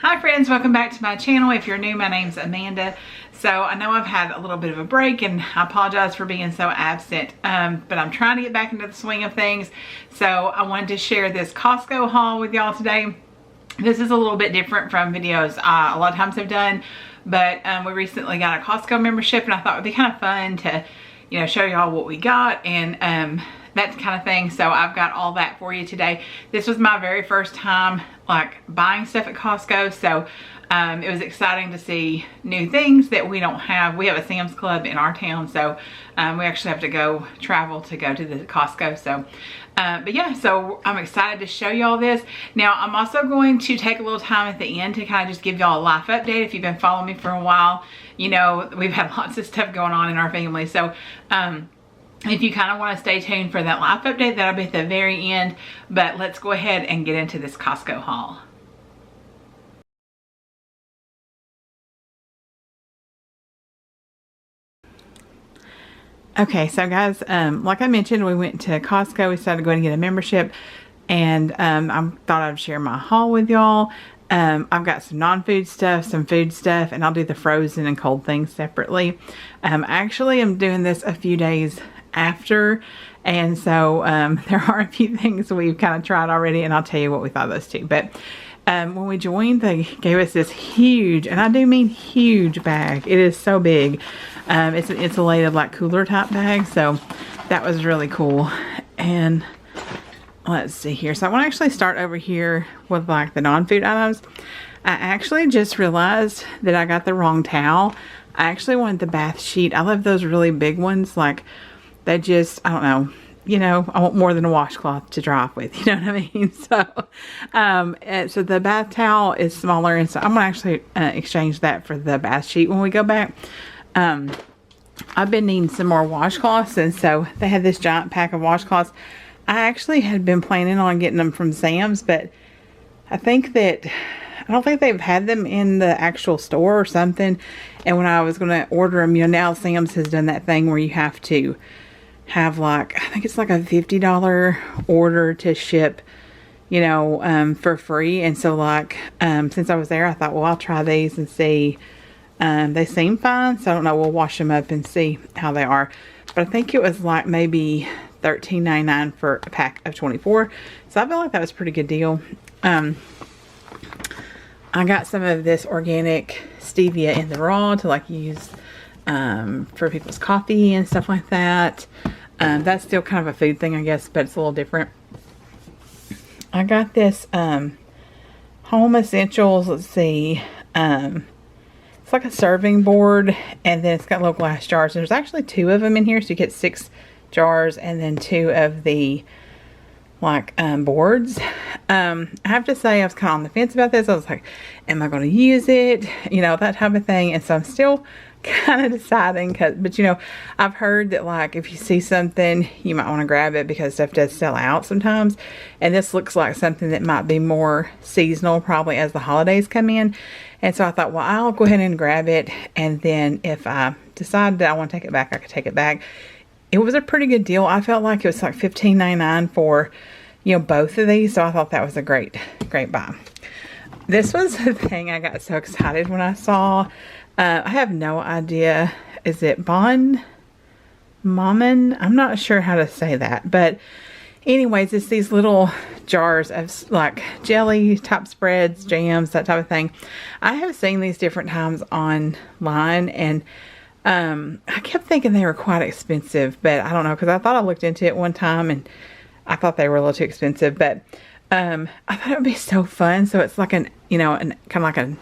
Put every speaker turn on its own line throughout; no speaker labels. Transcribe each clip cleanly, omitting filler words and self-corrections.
Hi friends, welcome back to my channel. If you're new, my name's Amanda. So I know I've had a little bit of a break and I apologize for being so absent, but I'm trying to get back into the swing of things. So I wanted to share this Costco haul with y'all today. This is a little bit different from videos a lot of times I've done, but we recently got a Costco membership and I thought it would be kind of fun to, you know, show y'all what we got and that kind of thing. So I've got all that for you today. This was my very first time like buying stuff at Costco, so it was exciting to see new things that we don't have. We have a Sam's Club in our town, so we actually have to travel to go to the Costco. So but yeah, so I'm excited to show y'all this. Now I'm also going to take a little time at the end to kind of just give y'all a life update. If you've been following me for a while, you know we've had lots of stuff going on in our family. So if you kind of want to stay tuned for that life update, that'll be at the very end. But let's go ahead and get into this Costco haul. Okay, so guys, like I mentioned, we went to Costco. We decided to go and get a membership, and I thought I'd share my haul with y'all. I've got some non-food stuff, some food stuff, and I'll do the frozen and cold things separately. Actually, I'm doing this a few days after, and so there are a few things we've kind of tried already, and I'll tell you what we thought of those two. But when we joined, they gave us this huge, and I do mean huge bag. It is so big. It's an insulated like cooler type bag, so that was really cool. And let's see here. So I want to actually start over here with like the non-food items. I actually just realized that I got the wrong towel. I actually wanted the bath sheet. I love those really big ones. Like they just, I don't know, you know, I want more than a washcloth to dry off with, you know what I mean? So, so the bath towel is smaller, and so I'm gonna actually exchange that for the bath sheet when we go back. I've been needing some more washcloths, and so they had this giant pack of washcloths. I actually had been planning on getting them from Sam's, but I think that I don't think they've had them in the actual store or something. And when I was going to order them, you know, now Sam's has done that thing where you have to have like, I think it's like a $50 order to ship, you know, for free. And so like, since I was there, I thought, well, I'll try these and see. They seem fine, so I don't know, we'll wash them up and see how they are. But I think it was like maybe $13.99 for a pack of 24. So I feel like that was a pretty good deal. I got some of this organic stevia in the raw to like use for people's coffee and stuff like that. That's still kind of a food thing, I guess, but it's a little different. I got this Home Essentials, let's see, it's like a serving board, and then it's got little glass jars. And there's actually 2 of them in here, so you get 6 jars and then 2 of the like boards. I have to say I was kind of on the fence about this. I was like, am I going to use it? You know, that type of thing. And so I'm still kind of deciding, but you know, I've heard that like if you see something, you might want to grab it because stuff does sell out sometimes. And this looks like something that might be more seasonal, probably as the holidays come in. And so I thought, well, I'll go ahead and grab it, and then if I decide that I want to take it back, I could take it back. It was a pretty good deal. I felt like it was like $15.99 for, you know, both of these. So I thought that was a great buy. This was the thing I got so excited when I saw. I have no idea. Is it Bon Mammon? I'm not sure how to say that. But anyways, it's these little jars of like jelly type spreads, jams, that type of thing. I have seen these different times online, and I kept thinking they were quite expensive, but I don't know, because I thought I looked into it one time and I thought they were a little too expensive, but I thought it would be so fun. So it's like an, you know, kind of like an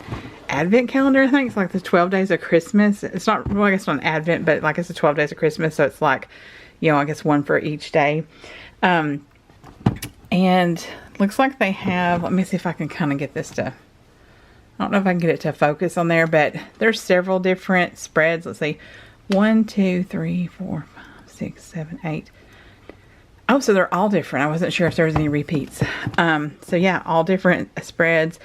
advent calendar. I think it's like the 12 days of Christmas. It's not, well, I guess not an advent, but like it's the 12 days of Christmas. So it's like, you know, I guess one for each day. And looks like they have, let me see if I can kind of get this to, I don't know if I can get it to focus on there, but there's several different spreads. Let's see, 1, 2, 3, 4, 5, 6, 7, 8. Oh, so they're all different. I wasn't sure if there was any repeats. So yeah, all different spreads.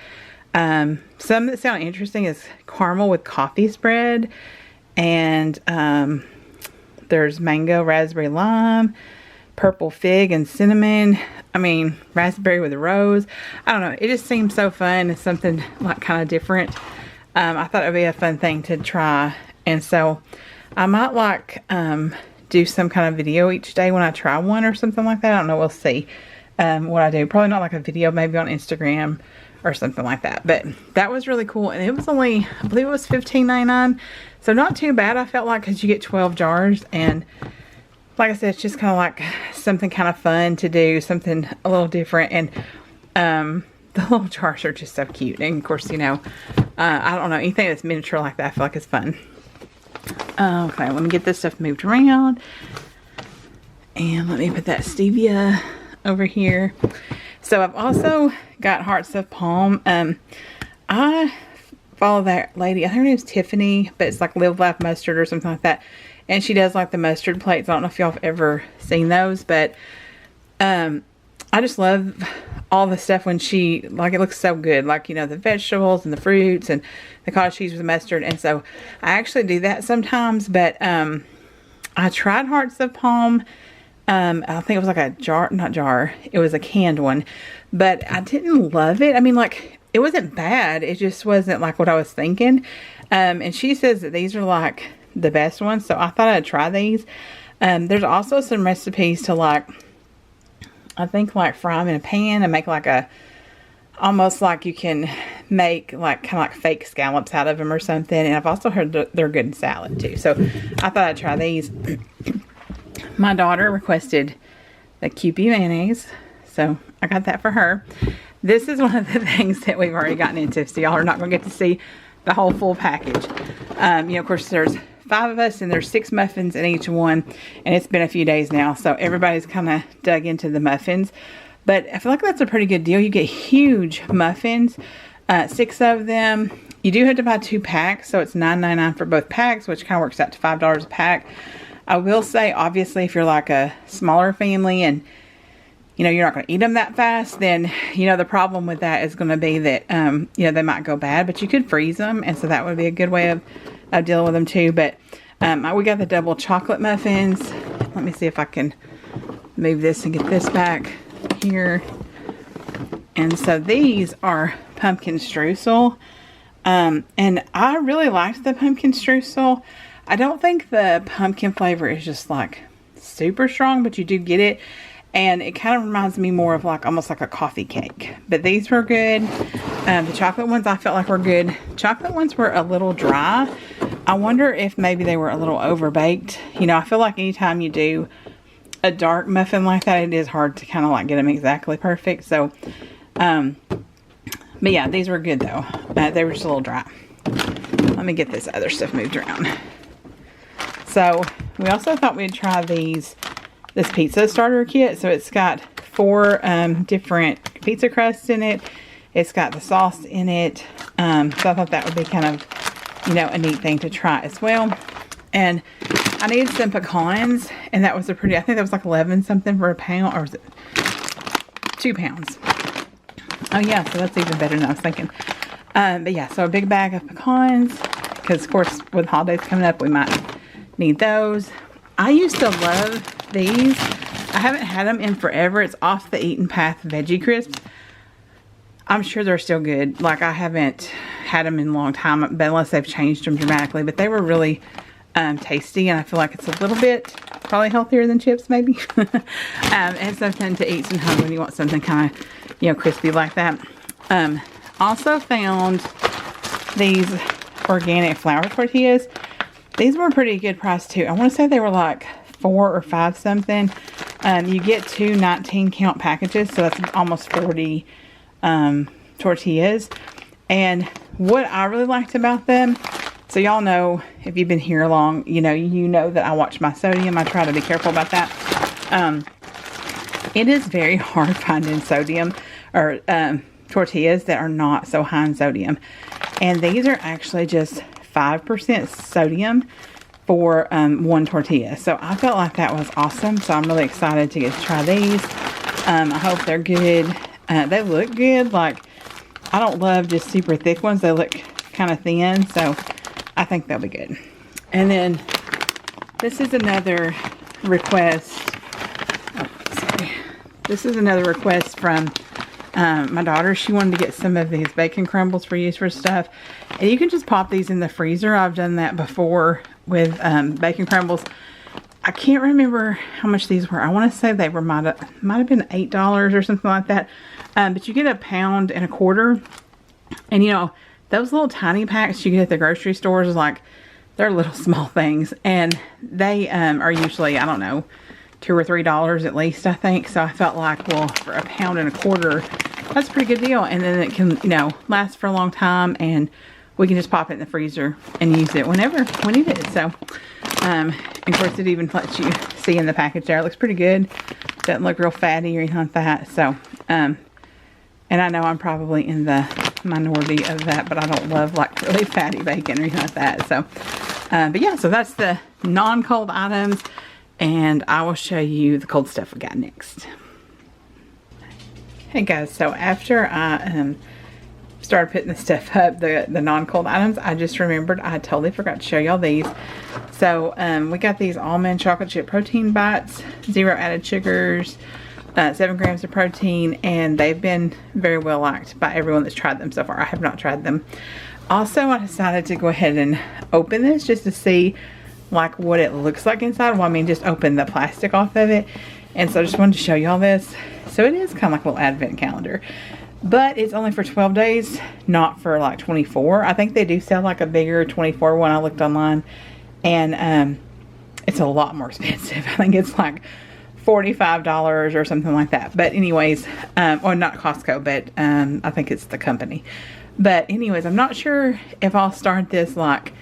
Some that sound interesting is caramel with coffee spread, and there's mango, raspberry, lime, purple fig and cinnamon. I mean, raspberry with a rose. I don't know. It just seems so fun. It's something like kind of different. I thought it would be a fun thing to try. And so I might like do some kind of video each day when I try one or something like that. I don't know. We'll see what I do. Probably not like a video, maybe on Instagram or something like that. But that was really cool. And it was only, I believe it was $15.99. So not too bad, I felt like, because you get 12 jars. And like I said, it's just kind of like something kind of fun to do, something a little different. And the little jars are just so cute. And of course, you know, I don't know, anything that's miniature like that, I feel like it's fun. Okay, let me get this stuff moved around. And let me put that stevia over here. So I've also got Hearts of Palm. I follow that lady. I think her name's Tiffany, but it's like Live Laugh Mustard or something like that. And she does like the mustard plates. I don't know if y'all have ever seen those, but I just love all the stuff when she, like, it looks so good. Like, you know, the vegetables and the fruits and the cottage cheese with the mustard. And so I actually do that sometimes, but I tried Hearts of Palm. I think it was like a jar, not jar, it was a canned one, but I didn't love it. I mean, like, it wasn't bad. It just wasn't like what I was thinking. And she says that these are like the best ones. So I thought I'd try these. There's also some recipes to, like, I think, like, fry them in a pan and make like a, almost like you can make like kind of like fake scallops out of them or something. And I've also heard they're good in salad too. So I thought I'd try these. My daughter requested the Kewpie mayonnaise, so I got that for her. This is one of the things that we've already gotten into, so y'all are not going to get to see the whole full package. You know, of course, there's 5 of us, and there's 6 muffins in each one, and it's been a few days now, so everybody's kind of dug into the muffins. But I feel like that's a pretty good deal. You get huge muffins, 6 of them. You do have to buy 2 packs, so it's $9.99 for both packs, which kind of works out to $5 a pack. I will say, obviously, if you're like a smaller family and, you know, you're not going to eat them that fast, then, you know, the problem with that is going to be that, you know, they might go bad, but you could freeze them. And so that would be a good way of dealing with them too. But we got the double chocolate muffins. Let me see if I can move this and get this back here. And so these are pumpkin streusel. And I really liked the pumpkin streusel. I don't think the pumpkin flavor is just like super strong, but you do get it. And it kind of reminds me more of like almost like a coffee cake. But these were good. The chocolate ones I felt like were good. Chocolate ones were a little dry. I wonder if maybe they were a little overbaked. You know, I feel like anytime you do a dark muffin like that, it is hard to kind of like get them exactly perfect. So, but yeah, these were good though. They were just a little dry. Let me get this other stuff moved around. So we also thought we'd try this pizza starter kit. So it's got 4 different pizza crusts in it. It's got the sauce in it. So I thought that would be kind of, you know, a neat thing to try as well. And I needed some pecans, and that was a pretty, I think that was like 11 something for a pound, or was it 2 pounds? Oh yeah, so that's even better than I was thinking. But yeah, so a big bag of pecans, because of course with holidays coming up, we might need those. I used to love these. I haven't had them in forever. It's Off the Eaten Path Veggie Crisps. I'm sure they're still good. Like, I haven't had them in a long time, but unless they've changed them dramatically. But they were really tasty, and I feel like it's a little bit probably healthier than chips, maybe. And something to eat sometimes when you want something kind of, you know, crispy like that. Also found these organic flour tortillas. These were a pretty good price too. I want to say they were like 4 or 5 something. You get 2 19-count packages, so that's almost 40 tortillas. And what I really liked about them, so y'all know, if you've been here long, you know that I watch my sodium. I try to be careful about that. It is very hard finding sodium or tortillas that are not so high in sodium. And these are actually just 5% sodium for 1 tortilla. So I felt like that was awesome. So I'm really excited to get to try these. I hope they're good. They look good. Like, I don't love just super thick ones. They look kind of thin. So I think they'll be good. And then this is another request. Oh, This is another request from my daughter. She wanted to get some of these bacon crumbles for use for stuff. And you can just pop these in the freezer. I've done that before with bacon crumbles. I can't remember how much these were. I want to say they were might have been $8 or something like that. But you get a pound and a quarter. And you know, those little tiny packs you get at the grocery stores is like, they're little small things. And they are usually, I don't know, $2 or $3 at least, I think. So I felt like, well, for a pound and a quarter, that's a pretty good deal. And then it can, you know, last for a long time, and we can just pop it in the freezer and use it whenever we need it. So, and of course, it even lets you see in the package there. It looks pretty good. Doesn't look real fatty or anything like that. So, and I know I'm probably in the minority of that, but I don't love like really fatty bacon or anything like that. So, but yeah, so that's the non-cold items. And I will show you the cold stuff we got next. Hey guys, so after I started putting the stuff up, the non-cold items, I just remembered I totally forgot to show y'all these. So we got these almond chocolate chip protein bites, 0 added sugars, 7 grams of protein, and they've been very well liked by everyone that's tried them so far. I have not tried them. Also, I decided to go ahead and open this just to see like what it looks like inside. Well, I mean, just open the plastic off of it. And so I just wanted to show y'all this. So it is kind of like a little advent calendar, but it's only for 12 days, not for like 24. I think they do sell like a bigger 24 one. I looked online, and it's a lot more expensive. I think it's like $45 or something like that. But anyways, or not Costco, but I think it's the company. But anyways, I'm not sure if I'll start this like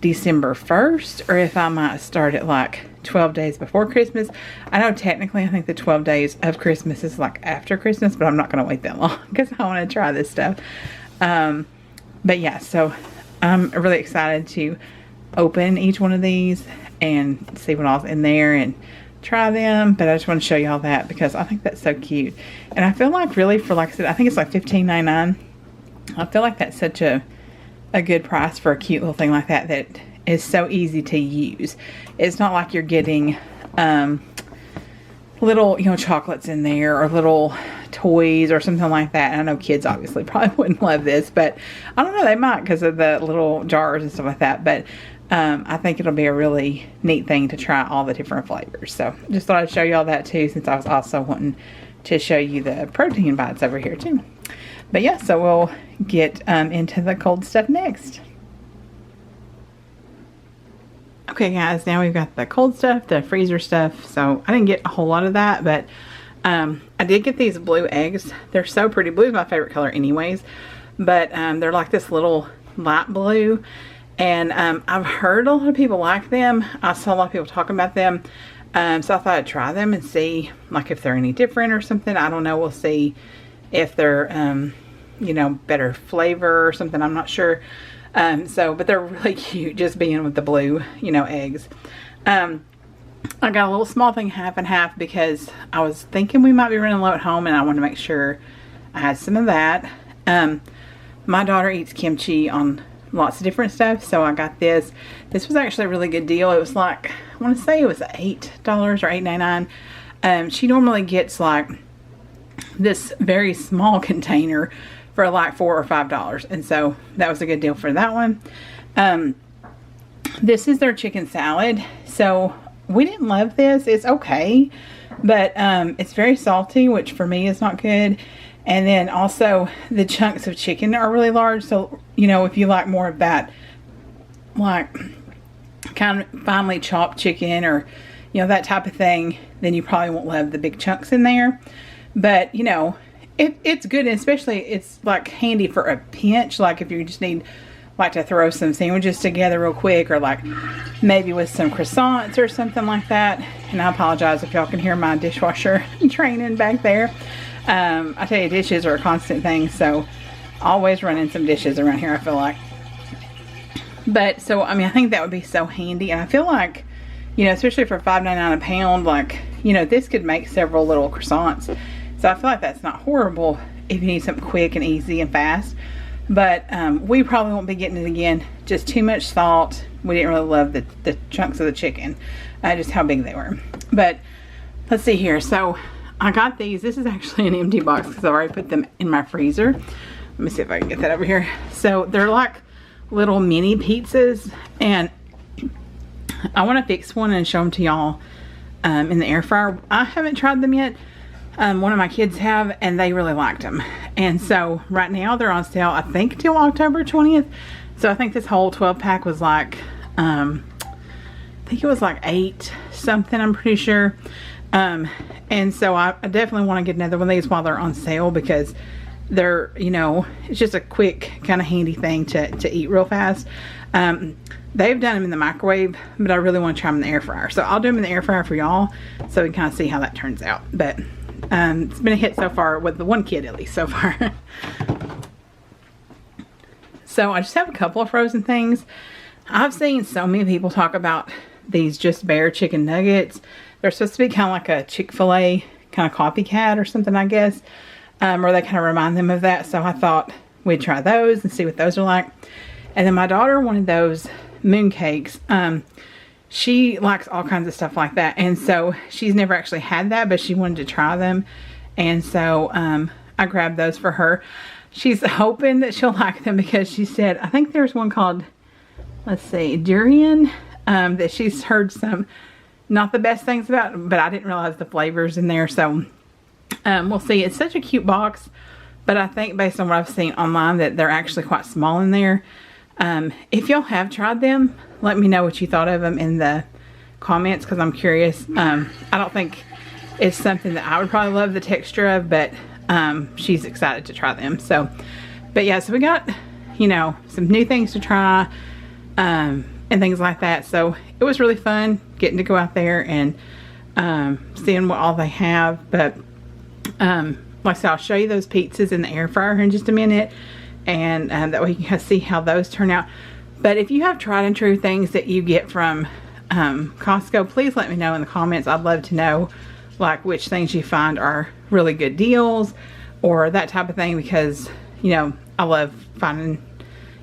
December 1st, or if I might start it like 12 days before Christmas. I know technically I think the 12 days of Christmas is like after Christmas, but I'm not going to wait that long because I want to try this stuff. But yeah, so I'm really excited to open each one of these and see what all's in there and try them. But I just want to show y'all that because I think that's so cute. And I feel like really for, like I said, I think it's like $15.99. I feel like that's such a good price for a cute little thing like that that is so easy to use. It's not like you're getting little, you know, chocolates in there or little toys or something like that. And I know kids obviously probably wouldn't love this, but I don't know, they might because of the little jars and stuff like that. But I think it'll be a really neat thing to try all the different flavors. So just thought I'd show y'all that too, since I was also wanting to show you the protein bites over here too. But yeah, so we'll get into the cold stuff next. Okay guys, now we've got the cold stuff, the freezer stuff. So I didn't get a whole lot of that, but I did get these blue eggs. They're so pretty. Blue is my favorite color anyways, but they're like this little light blue. And I've heard a lot of people like them. I saw a lot of people talking about them. So I thought I'd try them and see like if they're any different or something. I don't know. We'll see if they're, you know, better flavor or something. I'm not sure. But they're really cute just being with the blue, you know, eggs. I got a little small thing, half and half, because I was thinking we might be running low at home and I wanted to make sure I had some of that. My daughter eats kimchi on lots of different stuff, so I got this. This was actually a really good deal. It was like, I want to say it was $8 or $8.99. She normally gets like this very small container for like $4 or $5, and so that was a good deal for that one. This is their chicken salad. So we didn't love this. It's okay, but it's very salty, which for me is not good. And then also the chunks of chicken are really large. So, you know, if you like more of that, like kind of finely chopped chicken or, you know, that type of thing, then you probably won't love the big chunks in there. But, you know, it's good, and especially it's like handy for a pinch, like if you just need like to throw some sandwiches together real quick, or like maybe with some croissants or something like that. And I apologize if y'all can hear my dishwasher training back there. I tell you, dishes are a constant thing, so always running some dishes around here, I feel like. But so I mean, I think that would be so handy, and I feel like, you know, especially for $5.99 a pound, like, you know, this could make several little croissants. So I feel like that's not horrible if you need something quick and easy and fast. But we probably won't be getting it again. Just too much salt. We didn't really love the chunks of the chicken. Just how big they were. But let's see here. So I got these. This is actually an empty box because I've already put them in my freezer. Let me see if I can get that over here. So they're like little mini pizzas, and I want to fix one and show them to y'all in the air fryer. I haven't tried them yet. One of my kids have, and they really liked them. And so right now they're on sale, I think till October 20th. So I think this whole 12 pack was like, I think it was like 8 something, I'm pretty sure. And so I definitely want to get another one of these while they're on sale, because they're, you know, it's just a quick kind of handy thing to eat real fast. They've done them in the microwave, but I really want to try them in the air fryer. So I'll do them in the air fryer for y'all so we can kind of see how that turns out. But it's been a hit so far with the one kid, at least so far. So I just have a couple of frozen things. I've seen so many people talk about these Just Bare chicken nuggets. They're supposed to be kind of like a Chick-fil-A kind of copycat or something, I guess. Or they kind of remind them of that. So I thought we'd try those and see what those are like. And then my daughter wanted those moon cakes. She likes all kinds of stuff like that. And so she's never actually had that, but she wanted to try them. And so I grabbed those for her. She's hoping that she'll like them because she said, I think there's one called, let's see, durian, that she's heard some not the best things about, but I didn't realize the flavors in there. So we'll see. It's such a cute box, but I think based on what I've seen online that they're actually quite small in there. If y'all have tried them, let me know what you thought of them in the comments, because I'm curious. I don't think it's something that I would probably love the texture of, but she's excited to try them. So, but yeah, so we got, you know, some new things to try and things like that. So it was really fun getting to go out there and seeing what all they have. But like I said, I'll show you those pizzas in the air fryer in just a minute, and that way you can see how those turn out. But if you have tried and true things that you get from Costco, please let me know in the comments. I'd love to know like which things you find are really good deals or that type of thing, because, you know, I love finding,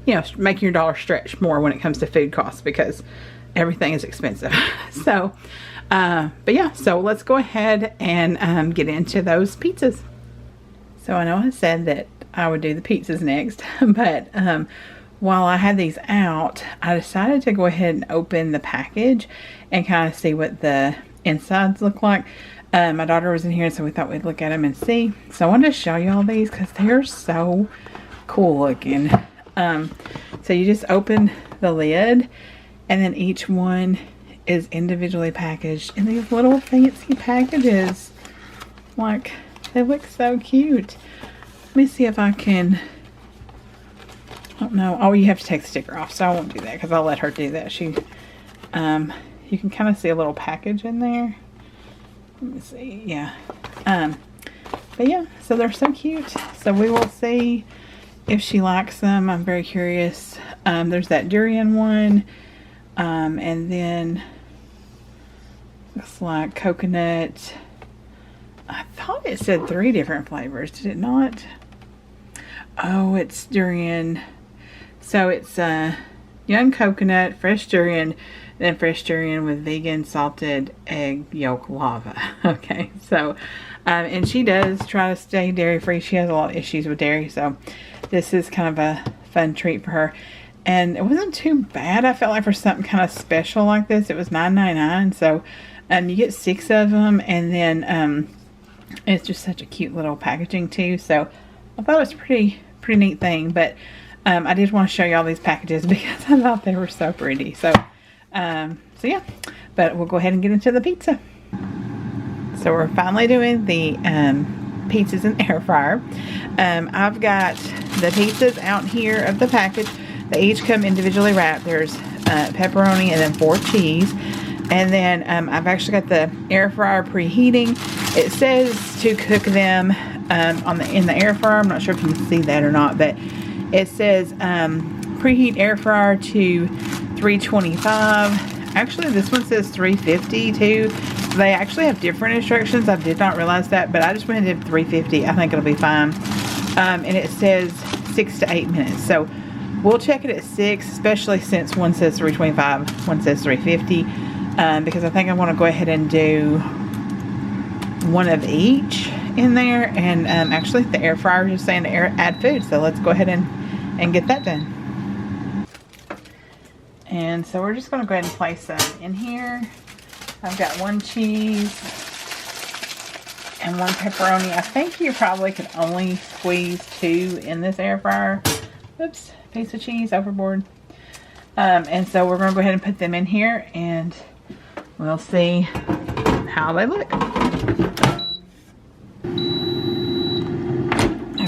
you know, making your dollar stretch more when it comes to food costs, because everything is expensive. So but yeah, so let's go ahead and get into those pizzas. So I know I said that I would do the pizzas next, but while I had these out, I decided to go ahead and open the package and kind of see what the insides look like. My daughter was in here, so we thought we'd look at them and see. So I wanted to show you all these because they're so cool looking. So you just open the lid, and then each one is individually packaged in these little fancy packages. Like, they look so cute. Let me see if I can, I don't know. Oh, you have to take the sticker off, so I won't do that because I'll let her do that. She, you can kind of see a little package in there. Let me see, yeah. But yeah, so they're so cute. So we will see if she likes them. I'm very curious. There's that durian one, and then looks like coconut. I thought it said 3 different flavors. Did it not? Oh, it's durian. So it's young coconut, fresh durian, and then fresh durian with vegan salted egg yolk lava. Okay, so and she does try to stay dairy free. She has a lot of issues with dairy, so this is kind of a fun treat for her. And it wasn't too bad. I felt like for something kind of special like this, it was $9.99. So you get 6 of them, and then it's just such a cute little packaging too. So I thought it was a pretty neat thing. But I did want to show you all these packages because I thought they were so pretty. So so yeah, but we'll go ahead and get into the pizza. So we're finally doing the pizzas in the air fryer. I've got the pizzas out here of the package. They each come individually wrapped. There's pepperoni and then 4 cheese. And then I've actually got the air fryer preheating. It says to cook them in the air fryer. I'm not sure if you can see that or not, but it says preheat air fryer to 325. Actually, this one says 350 too. They actually have different instructions. I did not realize that, but I just went and did 350. I think it'll be fine. And it says 6 to 8 minutes. So we'll check it at 6, especially since one says 325, one says 350. Because I think I want to go ahead and do one of each in there. And actually the air fryer is just saying to add food. So let's go ahead and get that done. And so we're just going to go ahead and place some in here. I've got 1 cheese and 1 pepperoni. I think you probably could only squeeze 2 in this air fryer. Oops, piece of cheese overboard. And so we're going to go ahead and put them in here and we'll see how they look.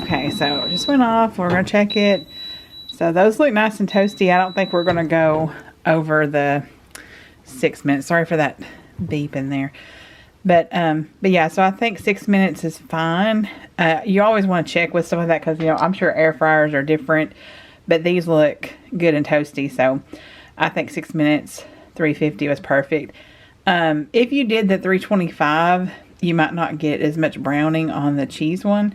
Okay, so it just went off. We're going to check it. So those look nice and toasty. I don't think we're going to go over the 6 minutes. Sorry for that beep in there. But yeah, so I think 6 minutes is fine. You always want to check with stuff like that because, you know, I'm sure air fryers are different. But these look good and toasty. So I think 6 minutes, 350 was perfect. If you did the 325, you might not get as much browning on the cheese one.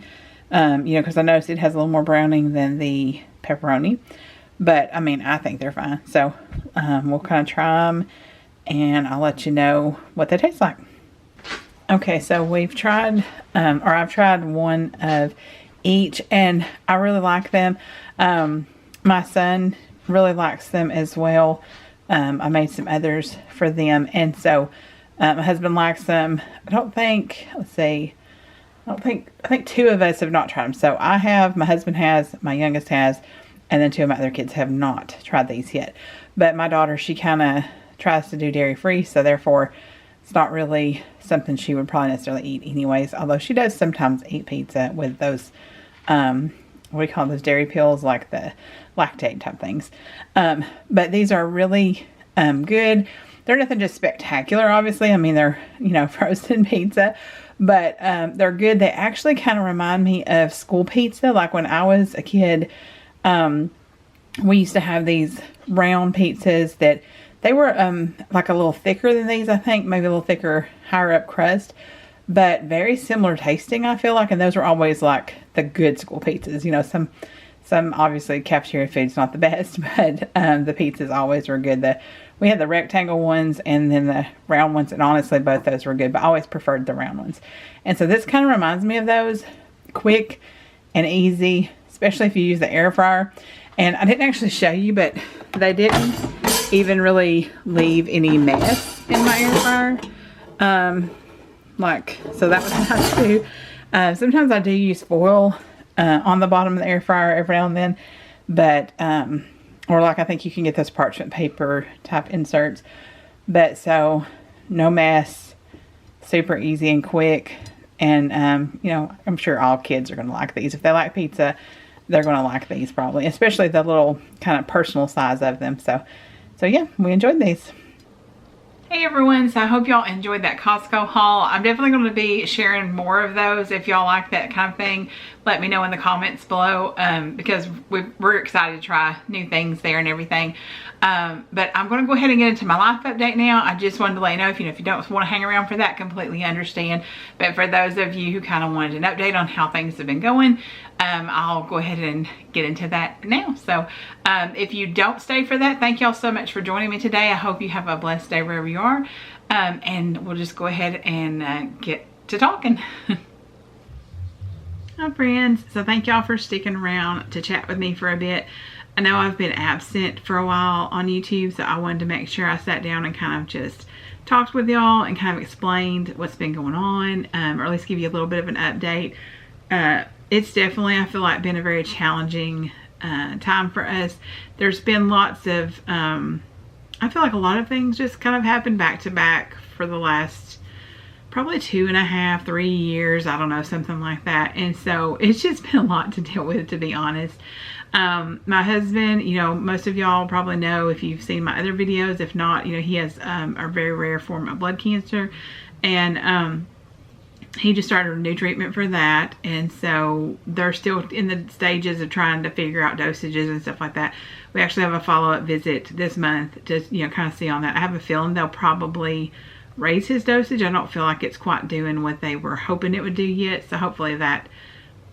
You know, because I noticed it has a little more browning than the pepperoni. But, I mean, I think they're fine. So, we'll kind of try them. And I'll let you know what they taste like. Okay, so we've tried, or I've tried one of each. And I really like them. My son really likes them as well. I made some others for them. And so, my husband likes them. I think 2 of us have not tried them. So I have, my husband has, my youngest has, and then 2 of my other kids have not tried these yet. But my daughter, she kind of tries to do dairy free, so therefore it's not really something she would probably necessarily eat anyways. Although she does sometimes eat pizza with those, what do you call those dairy pills, like the lactate type things. But these are really good. They're nothing just spectacular, obviously. I mean, they're, you know, frozen pizza. But they're good. They actually kind of remind me of school pizza. Like when I was a kid, we used to have these round pizzas that they were like a little thicker than these, I think. Maybe a little thicker, higher up crust. But very similar tasting, I feel like. And those were always like the good school pizzas. You know, some obviously cafeteria food's not the best. But the pizzas always were good. We had the rectangle ones and then the round ones, and honestly both those were good, but I always preferred the round ones. And so this kind of reminds me of those. Quick and easy, especially if you use the air fryer. And I didn't actually show you, but they didn't even really leave any mess in my air fryer. So that was nice too. Sometimes I do use foil on the bottom of the air fryer every now and then, but or like I think you can get those parchment paper type inserts. But so no mess, super easy and quick. And you know, I'm sure all kids are going to like these. If they like pizza, they're going to like these probably, especially the little kind of personal size of them. So yeah, we enjoyed these. Hey everyone, so I hope y'all enjoyed that Costco haul. I'm definitely going to be sharing more of those. If y'all like that kind of thing, let me know in the comments below, because we're excited to try new things there and everything. But I'm going to go ahead and get into my life update now. I just wanted to let you know, if you don't want to hang around for that, completely understand. But for those of you who kind of wanted an update on how things have been going, I'll go ahead and get into that now. So if you don't stay for that, thank y'all so much for joining me today. I hope you have a blessed day wherever you are. And we'll just go ahead and get to talking. Hi friends, so thank y'all for sticking around to chat with me for a bit. I know I've been absent for a while on YouTube, so I wanted to make sure I sat down and kind of just talked with y'all and kind of explained what's been going on, or at least give you a little bit of an update. It's definitely, I feel like, been a very challenging time for us. There's been lots of, I feel like a lot of things just kind of happened back to back for the last probably 2.5, 3 years. I don't know, something like that. And so it's just been a lot to deal with, to be honest. My husband, you know, most of y'all probably know if you've seen my other videos. If not, you know, he has a very rare form of blood cancer. And he just started a new treatment for that. And so they're still in the stages of trying to figure out dosages and stuff like that. We actually have a follow-up visit this month to, you know, kind of see on that. I have a feeling they'll probably raise his dosage. I don't feel like it's quite doing what they were hoping it would do yet. So hopefully that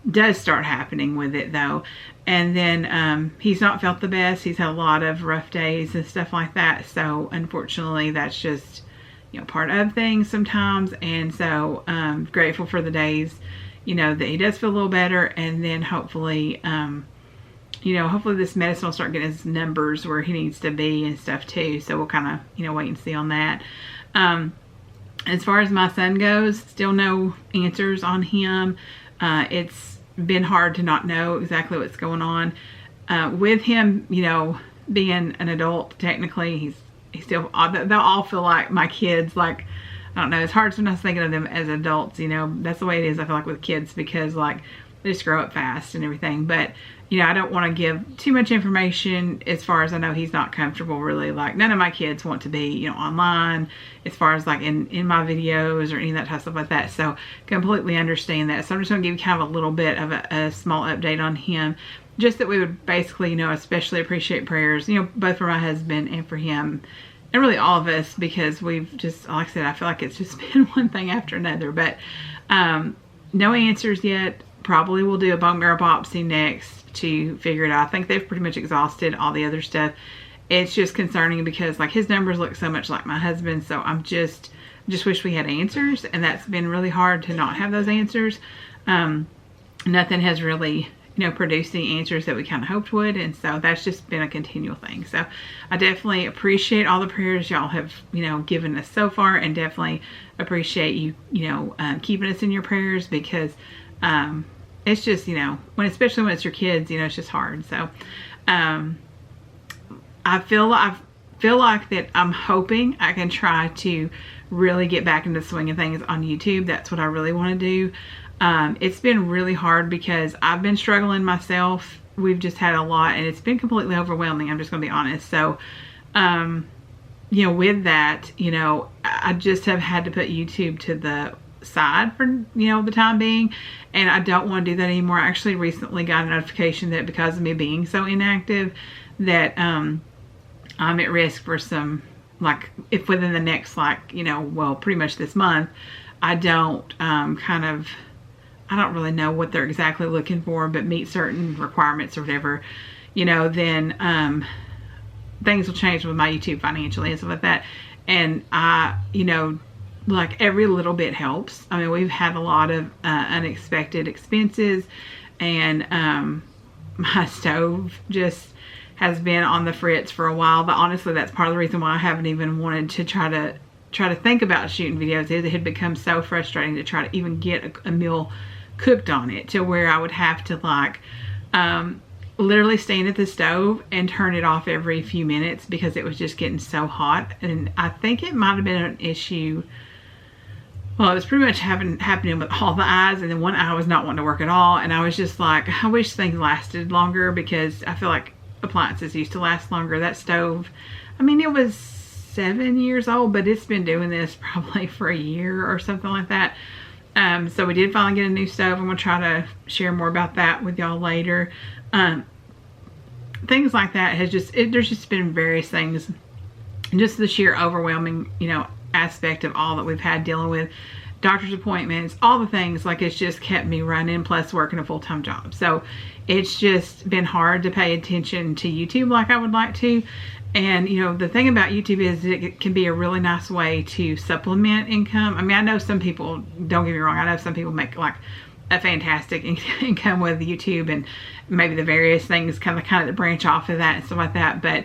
does start happening with it though. And then he's not felt the best. He's had a lot of rough days and stuff like that. So unfortunately that's just, part of things sometimes. And so grateful for the days, that he does feel a little better. And then hopefully, hopefully this medicine will start getting his numbers where he needs to be and stuff too. So we'll kind of, wait and see on that. As far as my son goes, still no answers on him. It's been hard to not know exactly what's going on. With him, being an adult, technically, he's still, they'll all feel like my kids. Like, I don't know, it's hard sometimes thinking of them as adults, that's the way it is, I feel like, with kids, because like they just grow up fast and everything. But I don't want to give too much information, as far as I know he's not comfortable really. Like, none of my kids want to be online as far as like in my videos or any of that type of stuff like that. So completely understand that. So I'm just going to give you kind of a little bit of a small update on him, just that we would basically, especially appreciate prayers, both for my husband and for him, and really all of us, because we've just, like I said, I feel like it's just been one thing after another. But no answers yet. Probably we'll do a bone marrow biopsy next to figure it out. I think they've pretty much exhausted all the other stuff. It's just concerning because like his numbers look so much like my husband's. So I'm just wish we had answers, and that's been really hard to not have those answers. Nothing has really produced any answers that we kind of hoped would, and so that's just been a continual thing. So I definitely appreciate all the prayers y'all have given us so far, and definitely appreciate you keeping us in your prayers, because it's just especially when it's your kids, it's just hard. So I feel like that I'm hoping I can try to really get back into the swing of things on YouTube. That's what I really want to do. It's been really hard because I've been struggling myself. We've just had a lot, and it's been completely overwhelming. I'm just going to be honest. So, with that, I just have had to put YouTube to the side for, the time being, and I don't want to do that anymore. I actually recently got a notification that because of me being so inactive, that, I'm at risk for some, like, if within the next, pretty much this month, I don't, I don't really know what they're exactly looking for, but meet certain requirements or whatever, then things will change with my YouTube financially and stuff like that. And I, like every little bit helps. I mean, we've had a lot of unexpected expenses, and my stove just has been on the fritz for a while. But honestly, that's part of the reason why I haven't even wanted to try to think about shooting videos. It had become so frustrating to try to even get a meal cooked on it, to where I would have to literally stand at the stove and turn it off every few minutes because it was just getting so hot. And I think it might have been an issue. Well, it was pretty much happening with all the eyes, and then one eye was not wanting to work at all. And I was just like, I wish things lasted longer, because I feel like appliances used to last longer. That stove, I mean, it was 7 years old, but it's been doing this probably for a year or something like that. So we did finally get a new stove. I'm going to try to share more about that with y'all later. Things like that has there's just been various things. Just the sheer overwhelming, aspect of all that we've had dealing with. Doctor's appointments, all the things, like it's just kept me running, plus working a full-time job. So it's just been hard to pay attention to YouTube like I would like to. And, the thing about YouTube is it can be a really nice way to supplement income. I mean, I know some people, don't get me wrong, I know some people make like a fantastic income with YouTube, and maybe the various things kind of branch off of that and stuff like that. But,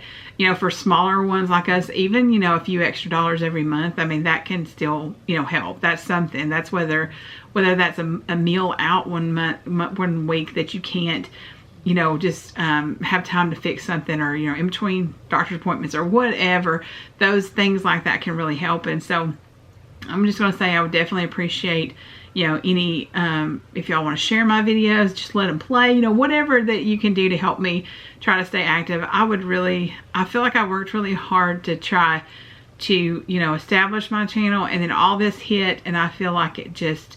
for smaller ones like us, even, a few extra dollars every month, I mean, that can still, help. That's something. That's whether that's a meal out one week that you can't, just have time to fix something, or, in between doctor's appointments or whatever, those things like that can really help. And so I'm just going to say I would definitely appreciate, any, if y'all want to share my videos, just let them play, whatever that you can do to help me try to stay active. I feel like I worked really hard to try to, establish my channel, and then all this hit, and I feel like it just,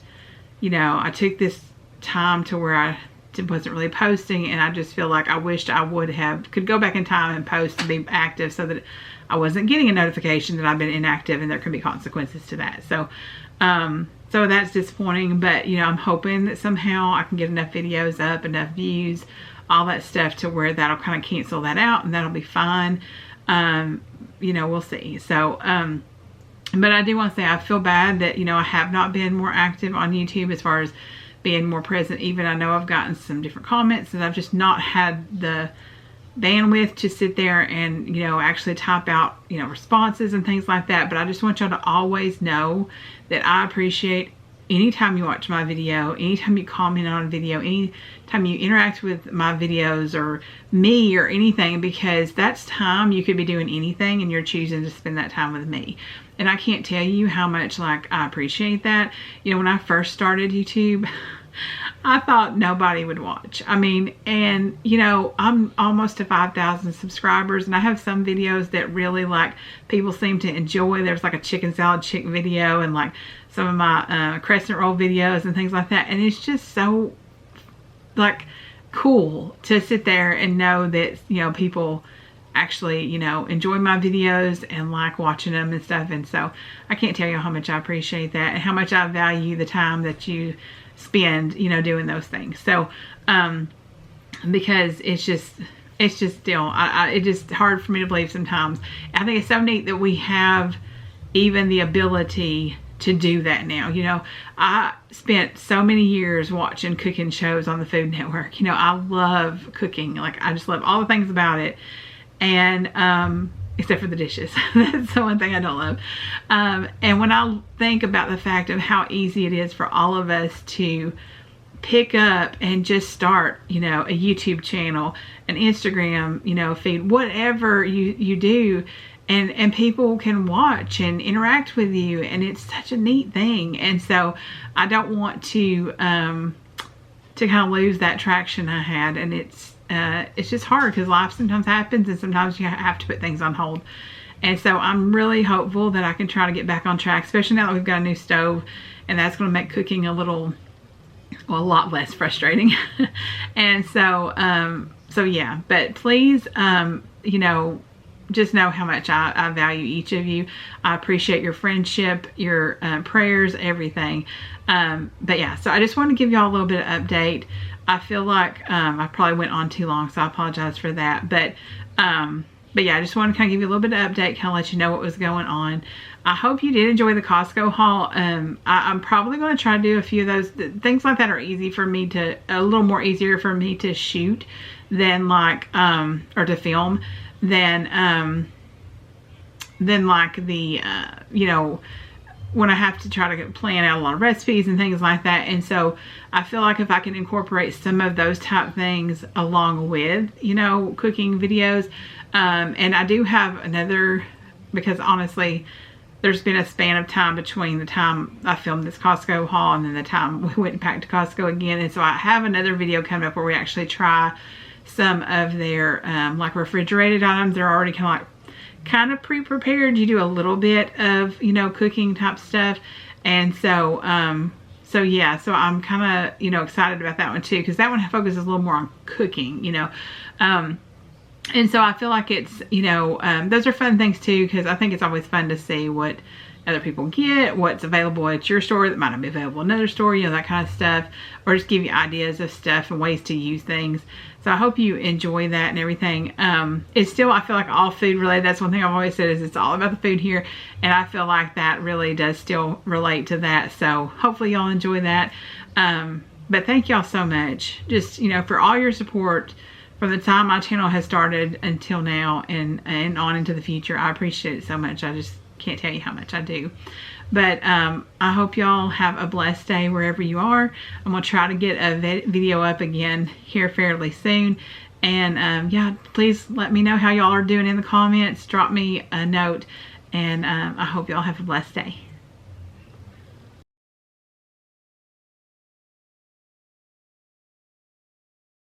I took this time to where I wasn't really posting, and I just feel like I wished I could go back in time and post and be active, so that I wasn't getting a notification that I've been inactive, and there could be consequences to that. So, so that's disappointing, but I'm hoping that somehow I can get enough videos up, enough views, all that stuff, to where that'll kind of cancel that out, and that'll be fine. We'll see. So, But I do want to say I feel bad that, you know, I have not been more active on YouTube as far as being more present. Even I know I've gotten some different comments and I've just not had the bandwidth to sit there and, you know, actually type out, you know, responses and things like that. But I just want y'all to always know that I appreciate anytime you watch my video, anytime you comment on a video, anytime you interact with my videos or me or anything, because that's time you could be doing anything and you're choosing to spend that time with me. And I can't tell you how much, like, I appreciate that. You know, when I first started YouTube, I thought nobody would watch. I mean, and you know, I'm almost to 5,000 subscribers and I have some videos that really, like, people seem to enjoy. There's like a chicken salad chick video and like some of my crescent roll videos and things like that. And it's just so, like, cool to sit there and know that, you know, people actually, you know, enjoy my videos and like watching them and stuff. And so I can't tell you how much I appreciate that and how much I value the time that you spend, you know, doing those things. So because it's just still it's just hard for me to believe sometimes. I think it's so neat that we have even the ability to do that now. You know, I spent so many years watching cooking shows on the Food Network. You know, I love cooking. Like, I just love all the things about it. And except for the dishes. That's the one thing I don't love. And when I think about the fact of how easy it is for all of us to pick up and just start, you know, a YouTube channel, an Instagram, you know, feed, whatever you do, and people can watch and interact with you, and it's such a neat thing. And so I don't want to kind of lose that traction I had. And it's just hard because life sometimes happens and sometimes you have to put things on hold. And so I'm really hopeful that I can try to get back on track, especially now that we've got a new stove, and that's going to make cooking a lot less frustrating. And so so yeah, but please, you know, just know how much I value each of you. I appreciate your friendship, your prayers, everything. But yeah, so I just want to give y'all a little bit of update. I feel like I probably went on too long, so I apologize for that. But yeah, I just want to kind of give you a little bit of update, kind of let you know what was going on. I hope you did enjoy the Costco haul. I'm probably going to try to do a few of those. Things like that are easy for me to, a little more easier for me to shoot than like, or to film than like the, you know, when I have to try to plan out a lot of recipes and things like that. And so I feel like if I can incorporate some of those type things along with, you know, cooking videos, and I do have another, because honestly, there's been a span of time between the time I filmed this Costco haul and then the time we went back to Costco again. And so I have another video coming up where we actually try some of their like refrigerated items. They're already kind of pre-prepared. You do a little bit of, you know, cooking type stuff. And so so yeah, so I'm kind of, you know, excited about that one too, because that one focuses a little more on cooking, you know. And so I feel like it's, you know, those are fun things too, because I think it's always fun to see what other people get, what's available at your store that might not be available in another store, you know, that kind of stuff, or just give you ideas of stuff and ways to use things. So I hope you enjoy that and everything. It's still, I feel like, all food related. That's one thing I've always said, is it's all about the food here, and I feel like that really does still relate to that. So hopefully y'all enjoy that. But thank y'all so much, just, you know, for all your support from the time my channel has started until now, and on into the future. I appreciate it so much. I just can't tell you how much I do. But I hope y'all have a blessed day wherever you are. I'm gonna try to get a video up again here fairly soon. And yeah, please let me know how y'all are doing in the comments. Drop me a note, and I hope y'all have a blessed day.